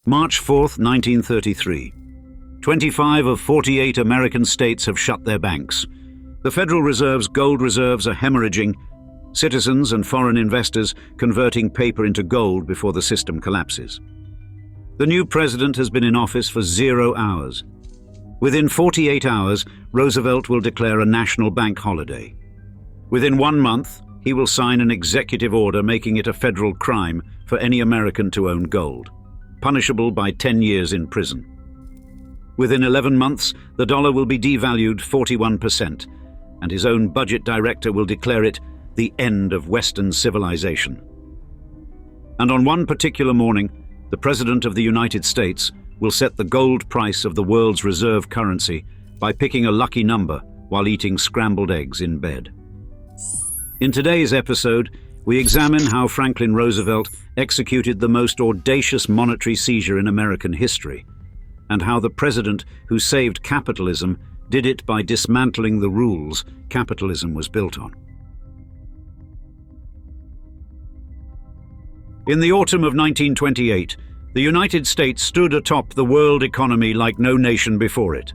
March 4th, 1933. 25 of 48 American states have shut their banks. The Federal Reserve's gold reserves are hemorrhaging, citizens and foreign investors converting paper into gold before the system collapses. The new president has been in office for 0 hours. Within 48 hours, Roosevelt will declare a national bank holiday. Within 1 month, he will sign an executive order making it a federal crime for any American to own gold, punishable by 10 years in prison. Within 11 months, the dollar will be devalued 41%, and his own budget director will declare it the end of Western civilization. And on one particular morning, the President of the United States will set the gold price of the world's reserve currency by picking a lucky number while eating scrambled eggs in bed. In today's episode, we examine how Franklin Roosevelt executed the most audacious monetary seizure in American history, and how the president who saved capitalism did it by dismantling the rules capitalism was built on. In the autumn of 1928, the United States stood atop the world economy like no nation before it.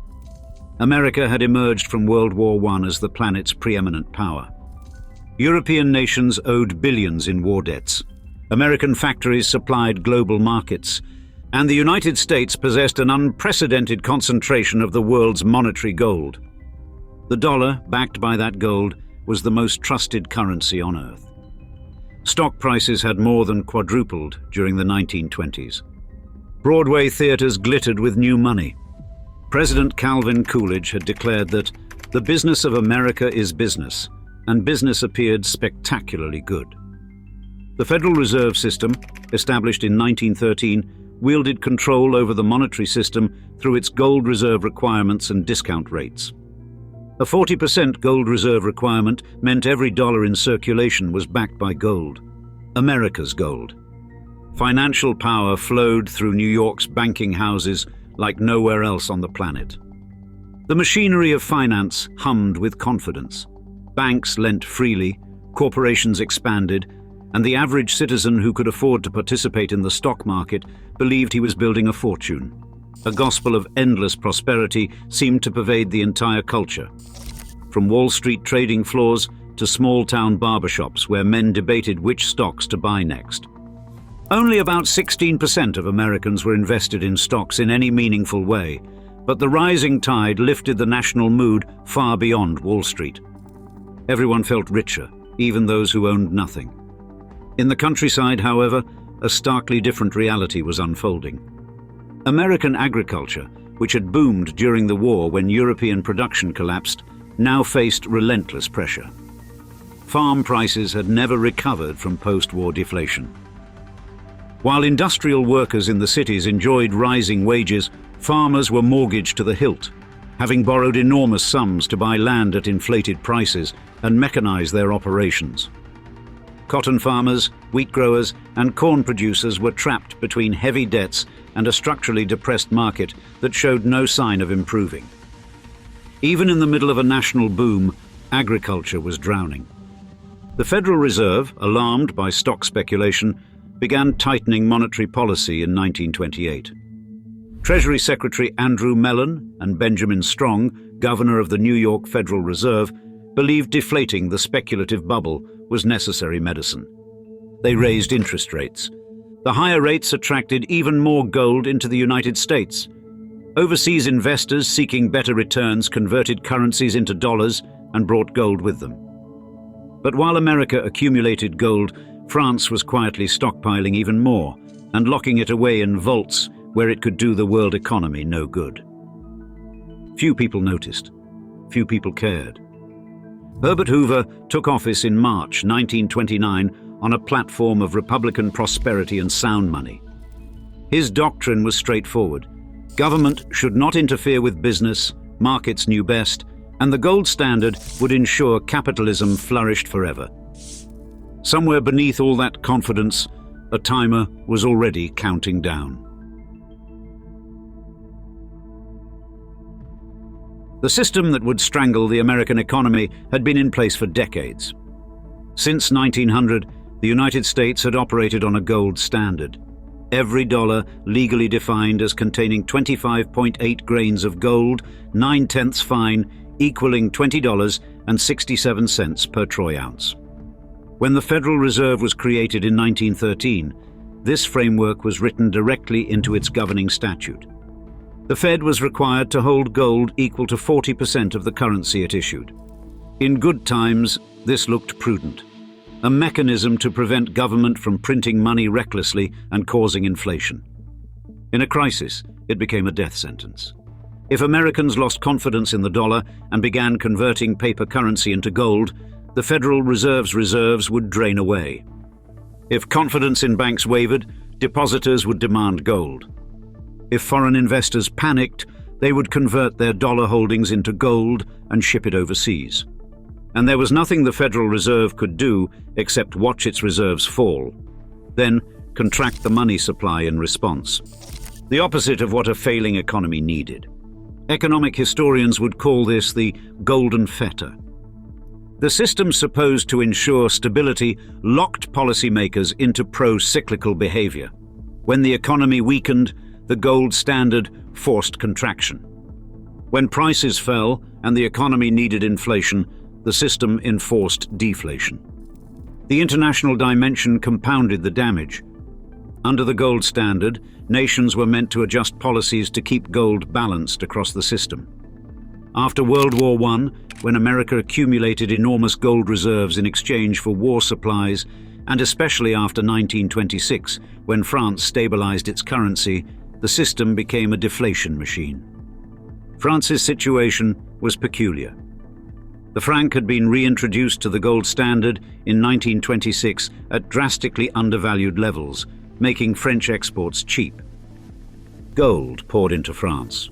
America had emerged from World War I as the planet's preeminent power. European nations owed billions in war debts. American factories supplied global markets, and the United States possessed an unprecedented concentration of the world's monetary gold. The dollar, backed by that gold, was the most trusted currency on earth. Stock prices had more than quadrupled during the 1920s. Broadway theaters glittered with new money. President Calvin Coolidge had declared that the business of America is business, and business appeared spectacularly good. The Federal Reserve System, established in 1913, wielded control over the monetary system through its gold reserve requirements and discount rates. A 40% gold reserve requirement meant every dollar in circulation was backed by gold, America's gold. Financial power flowed through New York's banking houses like nowhere else on the planet. The machinery of finance hummed with confidence. Banks lent freely, corporations expanded, and the average citizen who could afford to participate in the stock market believed he was building a fortune. A gospel of endless prosperity seemed to pervade the entire culture. From Wall Street trading floors to small-town barbershops where men debated which stocks to buy next. Only about 16% of Americans were invested in stocks in any meaningful way, but the rising tide lifted the national mood far beyond Wall Street. Everyone felt richer, even those who owned nothing. In the countryside, however, a starkly different reality was unfolding. American agriculture, which had boomed during the war when European production collapsed, now faced relentless pressure. Farm prices had never recovered from post-war deflation. While industrial workers in the cities enjoyed rising wages, farmers were mortgaged to the hilt, having borrowed enormous sums to buy land at inflated prices and mechanize their operations. Cotton farmers, wheat growers, and corn producers were trapped between heavy debts and a structurally depressed market that showed no sign of improving. Even in the middle of a national boom, agriculture was drowning. The Federal Reserve, alarmed by stock speculation, began tightening monetary policy in 1928. Treasury Secretary Andrew Mellon and Benjamin Strong, governor of the New York Federal Reserve, believed deflating the speculative bubble was necessary medicine. They raised interest rates. The higher rates attracted even more gold into the United States. Overseas investors seeking better returns converted currencies into dollars and brought gold with them. But while America accumulated gold, France was quietly stockpiling even more and locking it away in vaults where it could do the world economy no good. Few people noticed. Few people cared. Herbert Hoover took office in March 1929 on a platform of Republican prosperity and sound money. His doctrine was straightforward. Government should not interfere with business, markets knew best, and the gold standard would ensure capitalism flourished forever. Somewhere beneath all that confidence, a timer was already counting down. The system that would strangle the American economy had been in place for decades. Since 1900, the United States had operated on a gold standard. every dollar legally defined as containing 25.8 grains of gold, 9/10 fine, equaling $20.67 per troy ounce. When the Federal Reserve was created in 1913, this framework was written directly into its governing statute. The Fed was required to hold gold equal to 40% of the currency it issued. In good times, this looked prudent, a mechanism to prevent government from printing money recklessly and causing inflation. In a crisis, it became a death sentence. If Americans lost confidence in the dollar and began converting paper currency into gold, the Federal Reserve's reserves would drain away. If confidence in banks wavered, depositors would demand gold. If foreign investors panicked, they would convert their dollar holdings into gold and ship it overseas. And there was nothing the Federal Reserve could do except watch its reserves fall, then contract the money supply in response. The opposite of what a failing economy needed. Economic historians would call this the golden fetter. The system supposed to ensure stability locked policymakers into pro-cyclical behavior. When the economy weakened, the gold standard forced contraction. When prices fell and the economy needed inflation, the system enforced deflation. The international dimension compounded the damage. Under the gold standard, nations were meant to adjust policies to keep gold balanced across the system. After World War I, when America accumulated enormous gold reserves in exchange for war supplies, and especially after 1926, when France stabilized its currency, the system became a deflation machine. France's situation was peculiar. The franc had been reintroduced to the gold standard in 1926 at drastically undervalued levels, making French exports cheap. Gold poured into France.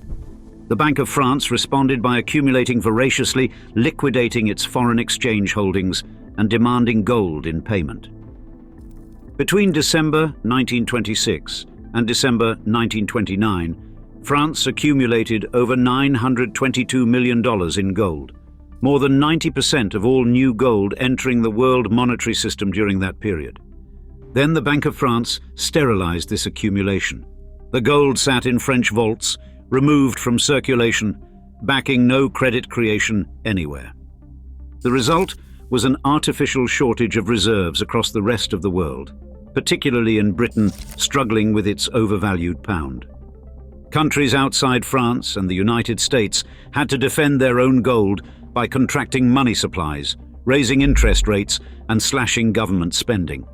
The Bank of France responded by accumulating voraciously, liquidating its foreign exchange holdings and demanding gold in payment. Between December 1926 and December 1929, France accumulated over $922 million in gold, more than 90% of all new gold entering the world monetary system during that period. Then the Bank of France sterilized this accumulation. The gold sat in French vaults, removed from circulation, backing no credit creation anywhere. The result was an artificial shortage of reserves across the rest of the world, particularly in Britain, struggling with its overvalued pound. Countries outside France and the United States had to defend their own gold by contracting money supplies, raising interest rates, and slashing government spending.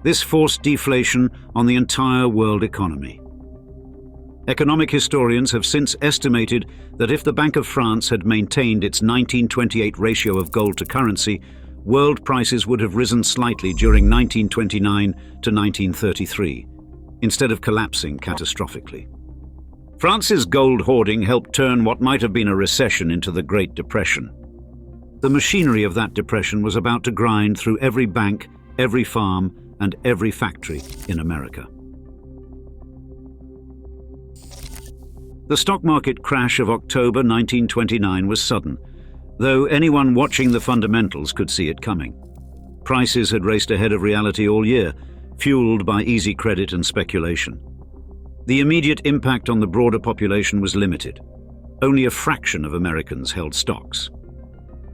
This forced deflation on the entire world economy. Economic historians have since estimated that if the Bank of France had maintained its 1928 ratio of gold to currency, world prices would have risen slightly during 1929 to 1933, instead of collapsing catastrophically. France's gold hoarding helped turn what might have been a recession into the Great Depression. The machinery of that depression was about to grind through every bank, every farm, and every factory in America. The stock market crash of October 1929 was sudden, though anyone watching the fundamentals could see it coming. Prices had raced ahead of reality all year, fueled by easy credit and speculation. The immediate impact on the broader population was limited. Only a fraction of Americans held stocks.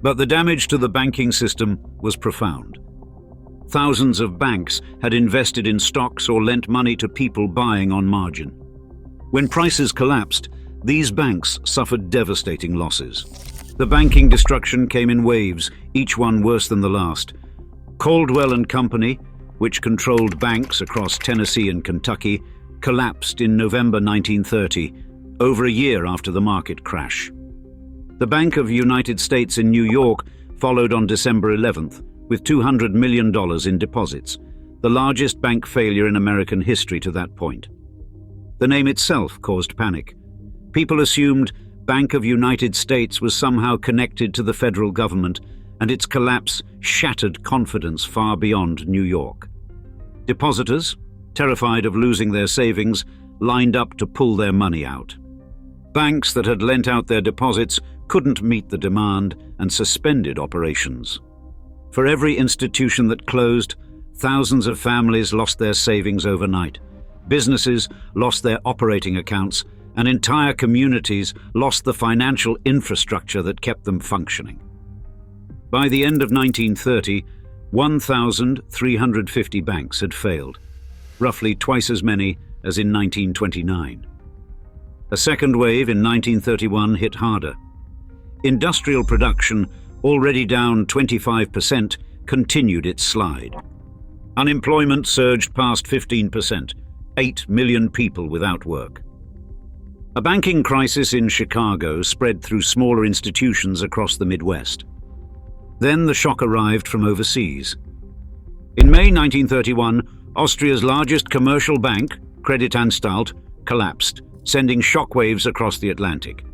But the damage to the banking system was profound. Thousands of banks had invested in stocks or lent money to people buying on margin. When prices collapsed, these banks suffered devastating losses. The banking destruction came in waves, each one worse than the last. Caldwell and Company, which controlled banks across Tennessee and Kentucky, collapsed in November 1930, over a year after the market crash. The Bank of the United States in New York followed on December 11th, with $200 million in deposits, the largest bank failure in American history to that point. The name itself caused panic. People assumed Bank of the United States was somehow connected to the federal government, and its collapse shattered confidence far beyond New York. Depositors, terrified of losing their savings, lined up to pull their money out. Banks that had lent out their deposits couldn't meet the demand and suspended operations. For every institution that closed, thousands of families lost their savings overnight. Businesses lost their operating accounts, and entire communities lost the financial infrastructure that kept them functioning. By the end of 1930, 1,350 banks had failed, roughly twice as many as in 1929. A second wave in 1931 hit harder. Industrial production, already down 25%, continued its slide. Unemployment surged past 15%, 8 million people without work. A banking crisis in Chicago spread through smaller institutions across the Midwest. Then the shock arrived from overseas. In May 1931, Austria's largest commercial bank, Creditanstalt, collapsed, sending shockwaves across the Atlantic.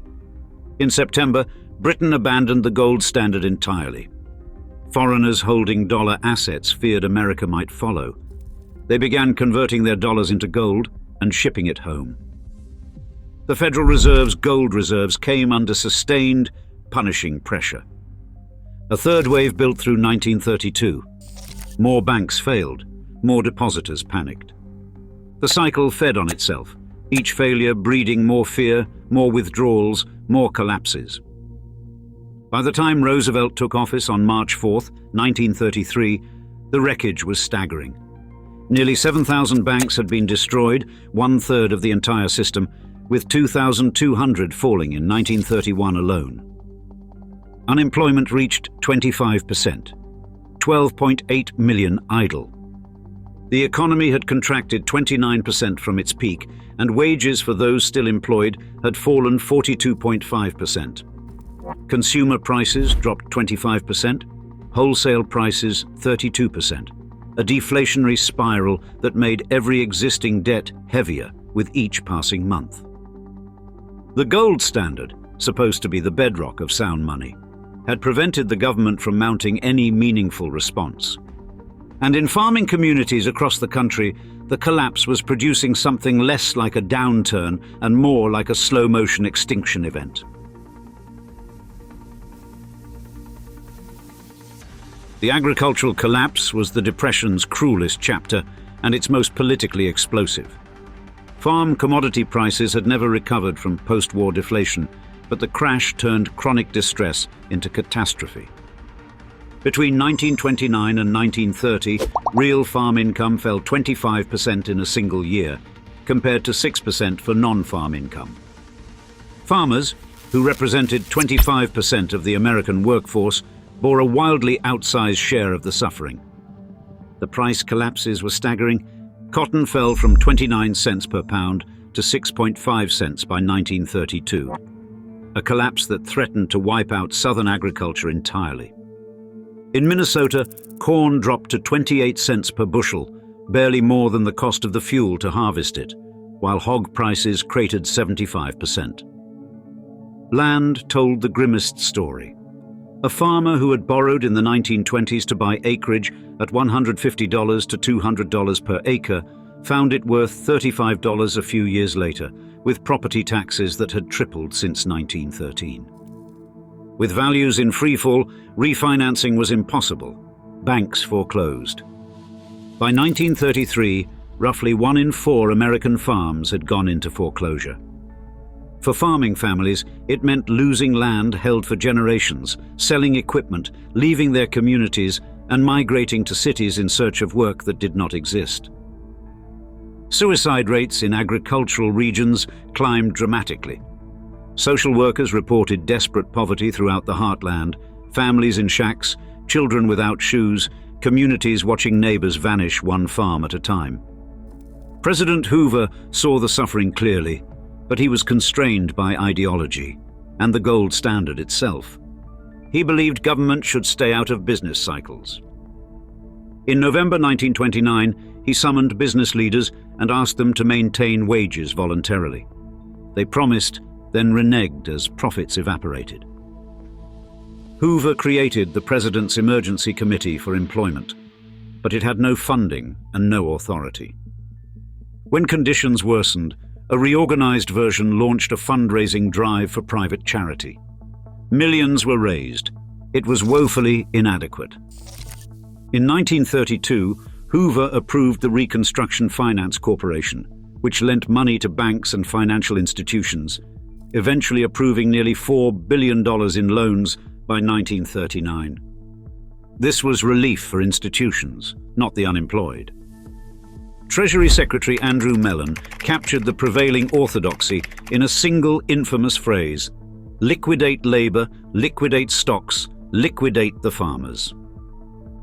In September, Britain abandoned the gold standard entirely. Foreigners holding dollar assets feared America might follow. They began converting their dollars into gold and shipping it home. The Federal Reserve's gold reserves came under sustained, punishing pressure. A third wave built through 1932. More banks failed, more depositors panicked. The cycle fed on itself, each failure breeding more fear, more withdrawals, more collapses. By the time Roosevelt took office on March 4, 1933, the wreckage was staggering. Nearly 7,000 banks had been destroyed, one-third of the entire system, with 2,200 falling in 1931 alone. Unemployment reached 25%, 12.8 million idle. The economy had contracted 29% from its peak, and wages for those still employed had fallen 42.5%. Consumer prices dropped 25%, wholesale prices 32%, a deflationary spiral that made every existing debt heavier with each passing month. The gold standard, supposed to be the bedrock of sound money, had prevented the government from mounting any meaningful response. And in farming communities across the country, the collapse was producing something less like a downturn and more like a slow-motion extinction event. The agricultural collapse was the Depression's cruelest chapter and its most politically explosive. Farm commodity prices had never recovered from post-war deflation, but the crash turned chronic distress into catastrophe. Between 1929 and 1930, real farm income fell 25% in a single year, compared to 6% for non-farm income. Farmers, who represented 25% of the American workforce, bore a wildly outsized share of the suffering. The price collapses were staggering. Cotton fell from 29 cents per pound to 6.5 cents by 1932, a collapse that threatened to wipe out southern agriculture entirely. In Minnesota, corn dropped to 28 cents per bushel, barely more than the cost of the fuel to harvest it, while hog prices cratered 75%. Land told the grimmest story. A farmer who had borrowed in the 1920s to buy acreage at $150 to $200 per acre found it worth $35 a few years later, with property taxes that had tripled since 1913. With values in freefall, refinancing was impossible. Banks foreclosed. By 1933, roughly 1 in 4 American farms had gone into foreclosure. For farming families, it meant losing land held for generations, selling equipment, leaving their communities, and migrating to cities in search of work that did not exist. Suicide rates in agricultural regions climbed dramatically. Social workers reported desperate poverty throughout the heartland, families in shacks, children without shoes, communities watching neighbors vanish one farm at a time. President Hoover saw the suffering clearly, but he was constrained by ideology and the gold standard itself. He believed government should stay out of business cycles. In November 1929, he summoned business leaders and asked them to maintain wages voluntarily. They promised, then reneged as profits evaporated. Hoover created the President's Emergency Committee for Employment, but it had no funding and no authority. When conditions worsened, a reorganized version launched a fundraising drive for private charity. Millions were raised. It was woefully inadequate. In 1932, Hoover approved the Reconstruction Finance Corporation, which lent money to banks and financial institutions, eventually approving nearly $4 billion in loans by 1939. This was relief for institutions, not the unemployed. Treasury Secretary Andrew Mellon captured the prevailing orthodoxy in a single infamous phrase: liquidate labor, liquidate stocks, liquidate the farmers.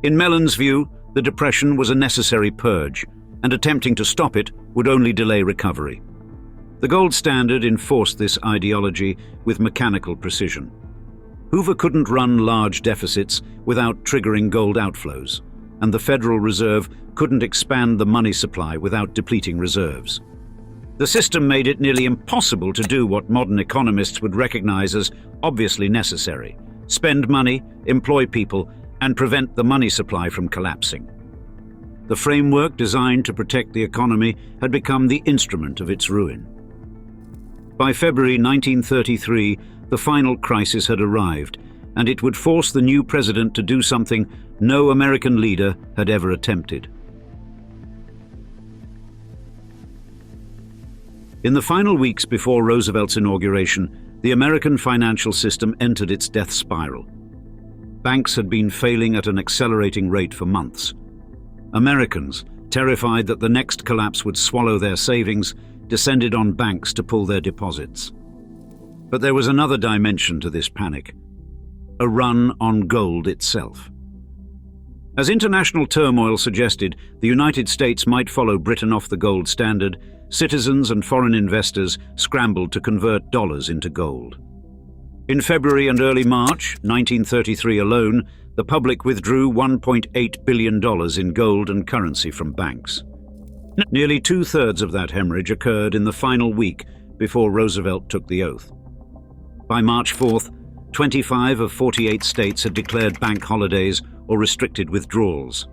In Mellon's view, the Depression was a necessary purge, and attempting to stop it would only delay recovery. The gold standard enforced this ideology with mechanical precision. Hoover couldn't run large deficits without triggering gold outflows, and the Federal Reserve couldn't expand the money supply without depleting reserves. The system made it nearly impossible to do what modern economists would recognize as obviously necessary: spend money, employ people, and prevent the money supply from collapsing. The framework designed to protect the economy had become the instrument of its ruin. By February 1933, the final crisis had arrived, and it would force the new president to do something no American leader had ever attempted. In the final weeks before Roosevelt's inauguration, the American financial system entered its death spiral. Banks had been failing at an accelerating rate for months. Americans, terrified that the next collapse would swallow their savings, descended on banks to pull their deposits. But there was another dimension to this panic: a run on gold itself. As international turmoil suggested the United States might follow Britain off the gold standard, citizens and foreign investors scrambled to convert dollars into gold. In February and early March 1933 alone, the public withdrew $1.8 billion in gold and currency from banks. Nearly two-thirds of that hemorrhage occurred in the final week before Roosevelt took the oath. By March 4th, 25 of 48 states had declared bank holidays or restricted withdrawals.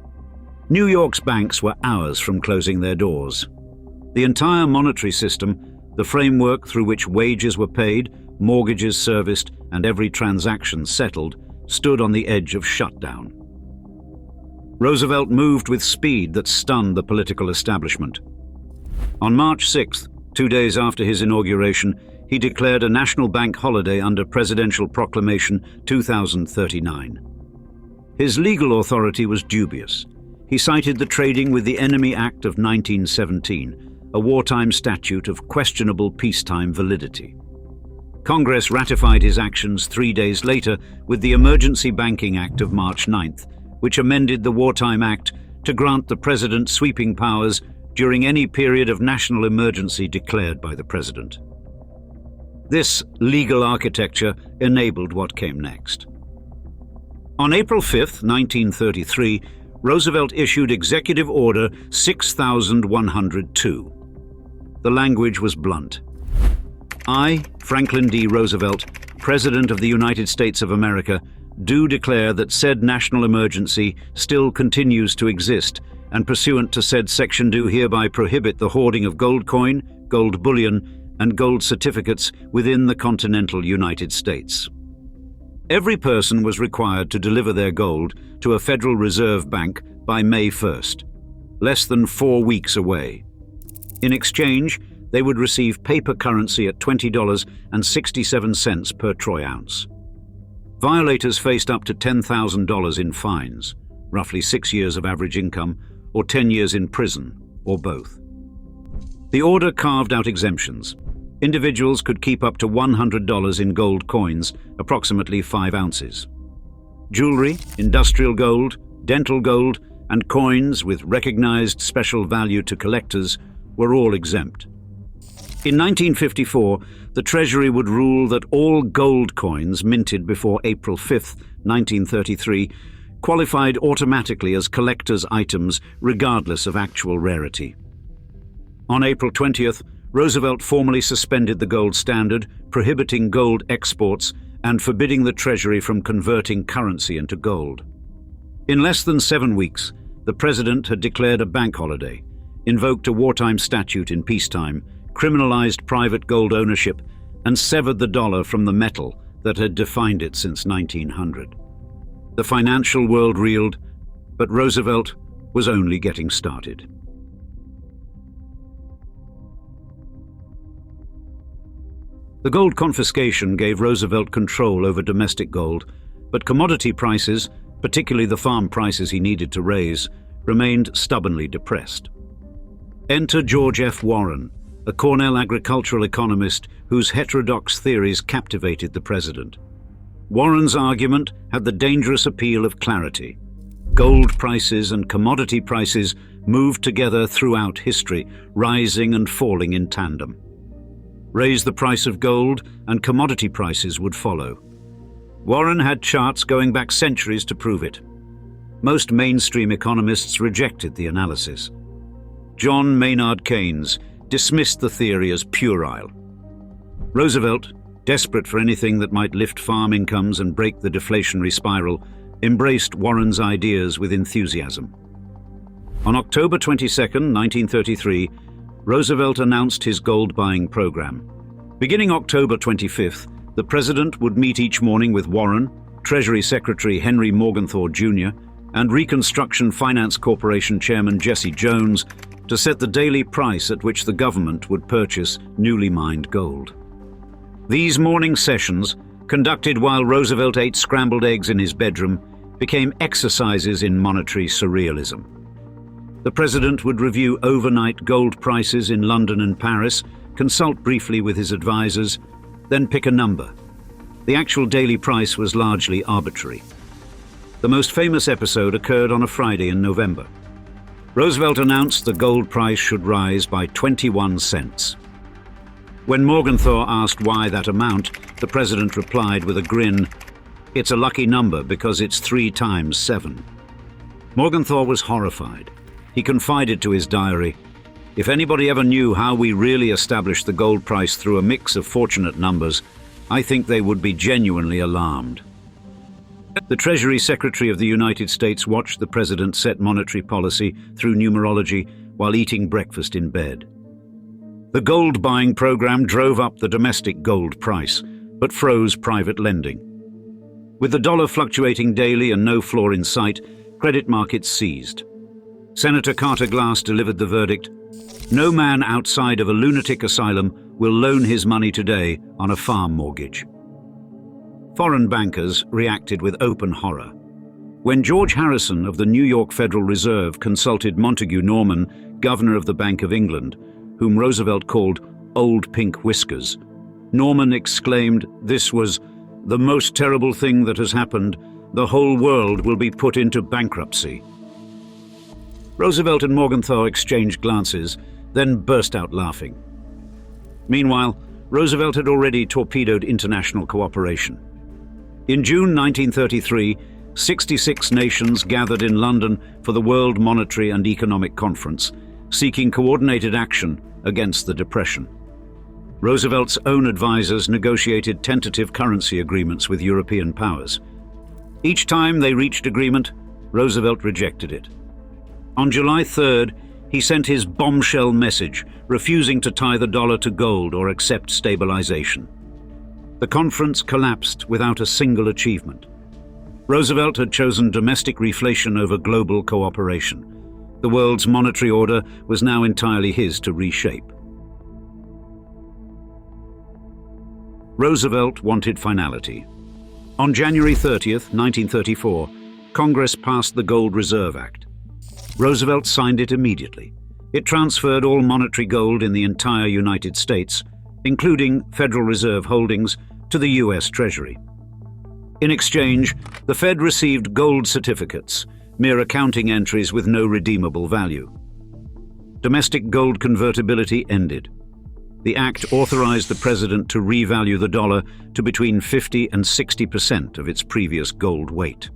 New York's banks were hours from closing their doors. The entire monetary system, the framework through which wages were paid, mortgages serviced, and every transaction settled, stood on the edge of shutdown. Roosevelt moved with speed that stunned the political establishment. On March 6th, 2 days after his inauguration, he declared a national bank holiday under Presidential Proclamation 2039. His legal authority was dubious. He cited the Trading with the Enemy Act of 1917, a wartime statute of questionable peacetime validity. Congress ratified his actions 3 days later with the Emergency Banking Act of March 9th, which amended the Wartime Act to grant the President sweeping powers during any period of national emergency declared by the President. This legal architecture enabled what came next. On April 5, 1933, Roosevelt issued Executive Order 6102. The language was blunt. I, Franklin D. Roosevelt, President of the United States of America, do declare that said national emergency still continues to exist, and pursuant to said section do hereby prohibit the hoarding of gold coin, gold bullion, and gold certificates within the continental United States. Every person was required to deliver their gold to a Federal Reserve Bank by May 1st, less than 4 weeks away. In exchange, they would receive paper currency at $20.67 per troy ounce. Violators faced up to $10,000 in fines, roughly 6 years of average income, or 10 years in prison, or both. The order carved out exemptions. Individuals could keep up to $100 in gold coins, approximately 5 ounces. Jewelry, industrial gold, dental gold, and coins with recognized special value to collectors were all exempt. In 1954, the Treasury would rule that all gold coins minted before April 5, 1933, qualified automatically as collector's items regardless of actual rarity. On April 20th, Roosevelt formally suspended the gold standard, prohibiting gold exports and forbidding the Treasury from converting currency into gold. In less than 7 weeks, the President had declared a bank holiday, invoked a wartime statute in peacetime, criminalized private gold ownership, and severed the dollar from the metal that had defined it since 1900. The financial world reeled, but Roosevelt was only getting started. The gold confiscation gave Roosevelt control over domestic gold, but commodity prices, particularly the farm prices he needed to raise, remained stubbornly depressed. Enter George F. Warren, a Cornell agricultural economist whose heterodox theories captivated the president. Warren's argument had the dangerous appeal of clarity. Gold prices and commodity prices moved together throughout history, rising and falling in tandem. Raise the price of gold and commodity prices would follow. Warren had charts going back centuries to prove it. Most mainstream economists rejected the analysis. John Maynard Keynes dismissed the theory as puerile. Roosevelt, desperate for anything that might lift farm incomes and break the deflationary spiral, embraced Warren's ideas with enthusiasm. On October 22, 1933, Roosevelt announced his gold-buying program. Beginning October 25th, the president would meet each morning with Warren, Treasury Secretary Henry Morgenthau Jr., and Reconstruction Finance Corporation Chairman Jesse Jones to set the daily price at which the government would purchase newly mined gold. These morning sessions, conducted while Roosevelt ate scrambled eggs in his bedroom, became exercises in monetary surrealism. The president would review overnight gold prices in London and Paris, consult briefly with his advisors, then pick a number. The actual daily price was largely arbitrary. The most famous episode occurred on a Friday in November. Roosevelt announced the gold price should rise by 21 cents. When Morgenthau asked why that amount, the president replied with a grin, "It's a lucky number because it's 3 times 7. Morgenthau was horrified. He confided to his diary, "If anybody ever knew how we really established the gold price through a mix of fortunate numbers, I think they would be genuinely alarmed." The Treasury Secretary of the United States watched the president set monetary policy through numerology while eating breakfast in bed. The gold buying program drove up the domestic gold price, but froze private lending. With the dollar fluctuating daily and no floor in sight, credit markets seized. Senator Carter Glass delivered the verdict, "No man outside of a lunatic asylum will loan his money today on a farm mortgage." Foreign bankers reacted with open horror. When George Harrison of the New York Federal Reserve consulted Montague Norman, governor of the Bank of England, whom Roosevelt called Old Pink Whiskers, Norman exclaimed, "This was the most terrible thing that has happened. The whole world will be put into bankruptcy." Roosevelt and Morgenthau exchanged glances, then burst out laughing. Meanwhile, Roosevelt had already torpedoed international cooperation. In June 1933, 66 nations gathered in London for the World Monetary and Economic Conference, seeking coordinated action against the Depression. Roosevelt's own advisors negotiated tentative currency agreements with European powers. Each time they reached agreement, Roosevelt rejected it. On July 3rd, he sent his bombshell message, refusing to tie the dollar to gold or accept stabilization. The conference collapsed without a single achievement. Roosevelt had chosen domestic reflation over global cooperation. The world's monetary order was now entirely his to reshape. Roosevelt wanted finality. On January 30th, 1934, Congress passed the Gold Reserve Act. Roosevelt signed it immediately. It transferred all monetary gold in the entire United States, including Federal Reserve holdings, to the U.S. Treasury. In exchange, the Fed received gold certificates, mere accounting entries with no redeemable value. Domestic gold convertibility ended. The act authorized the president to revalue the dollar to between 50% and 60% of its previous gold weight.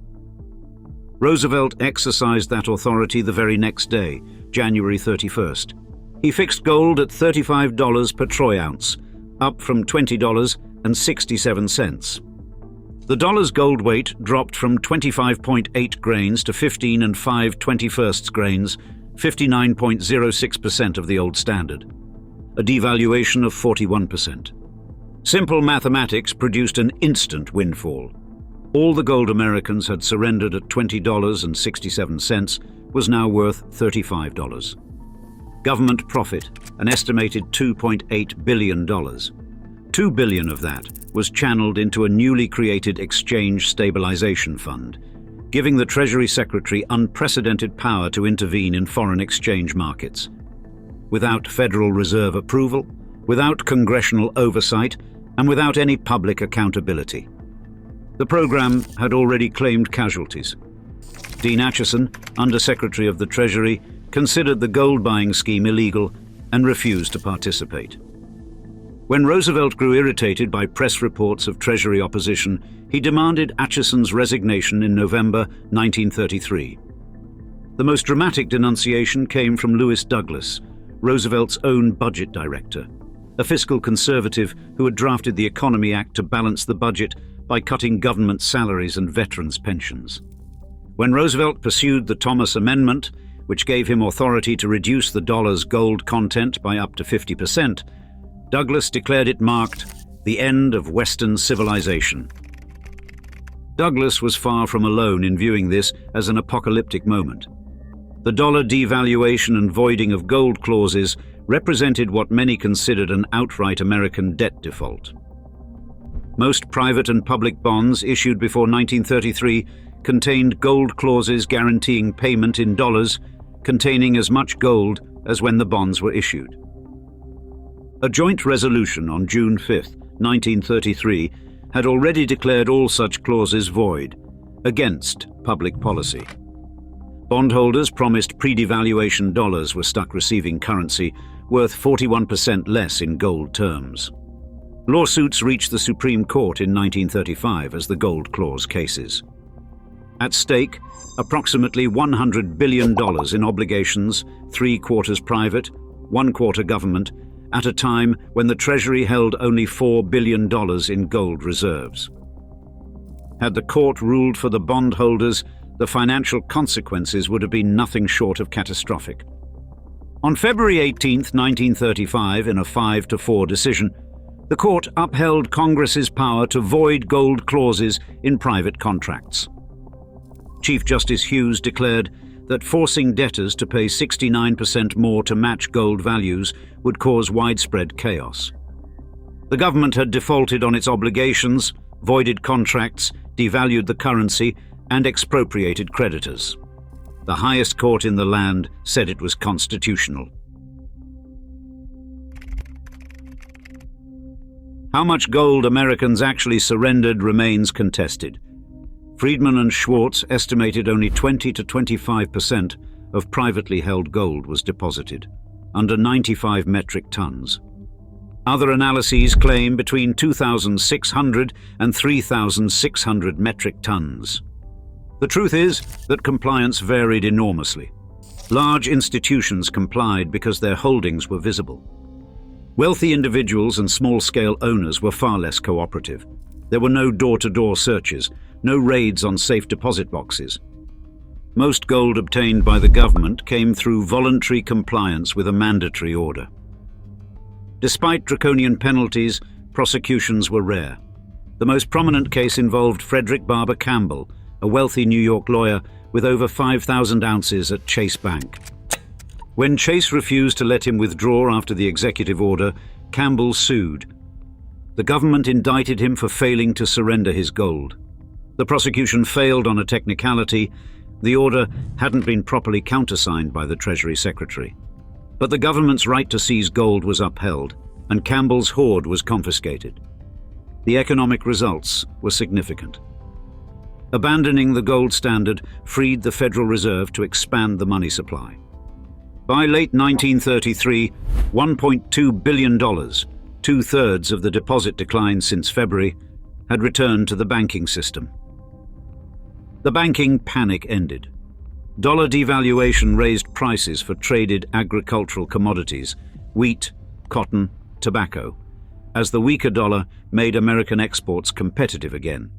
Roosevelt exercised that authority the very next day, January 31st. He fixed gold at $35 per troy ounce, up from $20.67. The dollar's gold weight dropped from 25.8 grains to 15 5/21 grains, 59.06% of the old standard, a devaluation of 41%. Simple mathematics produced an instant windfall. All the gold Americans had surrendered at $20.67 was now worth $35. Government profit, an estimated $2.8 billion. 2 billion of that was channeled into a newly created Exchange Stabilization Fund, giving the Treasury Secretary unprecedented power to intervene in foreign exchange markets. Without Federal Reserve approval, without congressional oversight, and without any public accountability. The program had already claimed casualties. Dean Acheson, Undersecretary of the Treasury, considered the gold-buying scheme illegal and refused to participate. When Roosevelt grew irritated by press reports of Treasury opposition, he demanded Acheson's resignation in November 1933. The most dramatic denunciation came from Lewis Douglas, Roosevelt's own budget director, a fiscal conservative who had drafted the Economy Act to balance the budget by cutting government salaries and veterans' pensions. When Roosevelt pursued the Thomas Amendment, which gave him authority to reduce the dollar's gold content by up to 50%, Douglas declared it marked the end of Western civilization. Douglas was far from alone in viewing this as an apocalyptic moment. The dollar devaluation and voiding of gold clauses represented what many considered an outright American debt default. Most private and public bonds issued before 1933 contained gold clauses guaranteeing payment in dollars, containing as much gold as when the bonds were issued. A joint resolution on June 5, 1933, had already declared all such clauses void, against public policy. Bondholders promised pre-devaluation dollars were stuck receiving currency worth 41% less in gold terms. Lawsuits reached the Supreme Court in 1935 as the gold clause cases. At stake, approximately $100 billion in obligations, 3/4 private, 1/4 government, at a time when the Treasury held only $4 billion in gold reserves. Had the court ruled for the bondholders, the financial consequences would have been nothing short of catastrophic. On February 18, 1935, in a 5-4 decision, the court upheld Congress's power to void gold clauses in private contracts. Chief Justice Hughes declared that forcing debtors to pay 69% more to match gold values would cause widespread chaos. The government had defaulted on its obligations, voided contracts, devalued the currency, and expropriated creditors. The highest court in the land said it was constitutional. How much gold Americans actually surrendered remains contested. Friedman and Schwartz estimated only 20 to 25% of privately held gold was deposited, under 95 metric tons. Other analyses claim between 2,600 and 3,600 metric tons. The truth is that compliance varied enormously. Large institutions complied because their holdings were visible. Wealthy individuals and small-scale owners were far less cooperative. There were no door-to-door searches, no raids on safe deposit boxes. Most gold obtained by the government came through voluntary compliance with a mandatory order. Despite draconian penalties, prosecutions were rare. The most prominent case involved Frederick Barber Campbell, a wealthy New York lawyer with over 5,000 ounces at Chase Bank. When Chase refused to let him withdraw after the executive order, Campbell sued. The government indicted him for failing to surrender his gold. The prosecution failed on a technicality. The order hadn't been properly countersigned by the Treasury Secretary. But the government's right to seize gold was upheld, and Campbell's hoard was confiscated. The economic results were significant. Abandoning the gold standard freed the Federal Reserve to expand the money supply. By late 1933, $1.2 billion, 2/3 of the deposit decline since February, had returned to the banking system. The banking panic ended. Dollar devaluation raised prices for traded agricultural commodities, wheat, cotton, tobacco, as the weaker dollar made American exports competitive again.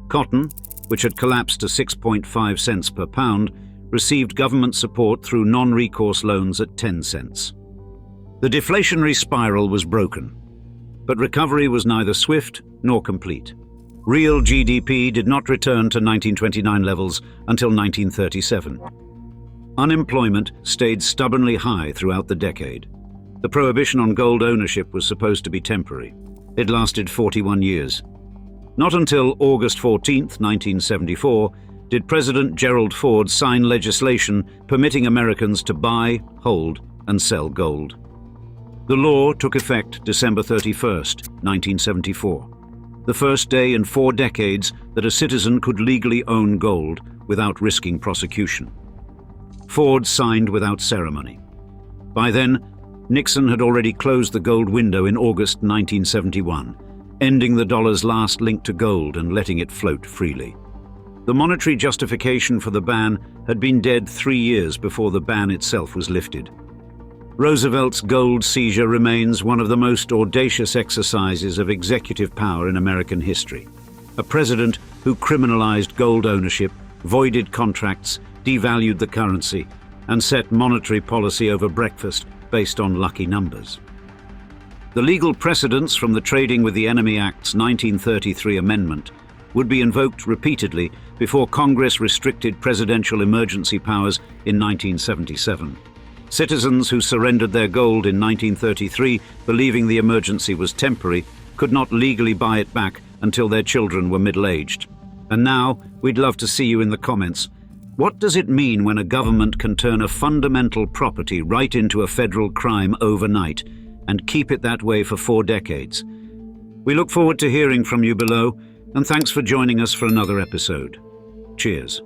Cotton, which had collapsed to 6.5 cents per pound, received government support through non-recourse loans at 10 cents. The deflationary spiral was broken, but recovery was neither swift nor complete. Real GDP did not return to 1929 levels until 1937. Unemployment stayed stubbornly high throughout the decade. The prohibition on gold ownership was supposed to be temporary. It lasted 41 years. Not until August 14, 1974, did President Gerald Ford sign legislation permitting Americans to buy, hold, and sell gold. The law took effect December 31, 1974, the first day in 4 decades that a citizen could legally own gold without risking prosecution. Ford signed without ceremony. By then, Nixon had already closed the gold window in August 1971, ending the dollar's last link to gold and letting it float freely. The monetary justification for the ban had been dead 3 years before the ban itself was lifted. Roosevelt's gold seizure remains one of the most audacious exercises of executive power in American history. A president who criminalized gold ownership, voided contracts, devalued the currency, and set monetary policy over breakfast based on lucky numbers. The legal precedents from the Trading with the Enemy Act's 1933 amendment would be invoked repeatedly before Congress restricted presidential emergency powers in 1977. Citizens who surrendered their gold in 1933, believing the emergency was temporary, could not legally buy it back until their children were middle-aged. And now, we'd love to see you in the comments. What does it mean when a government can turn a fundamental property right into a federal crime overnight and keep it that way for 4 decades? We look forward to hearing from you below, and thanks for joining us for another episode. Cheers.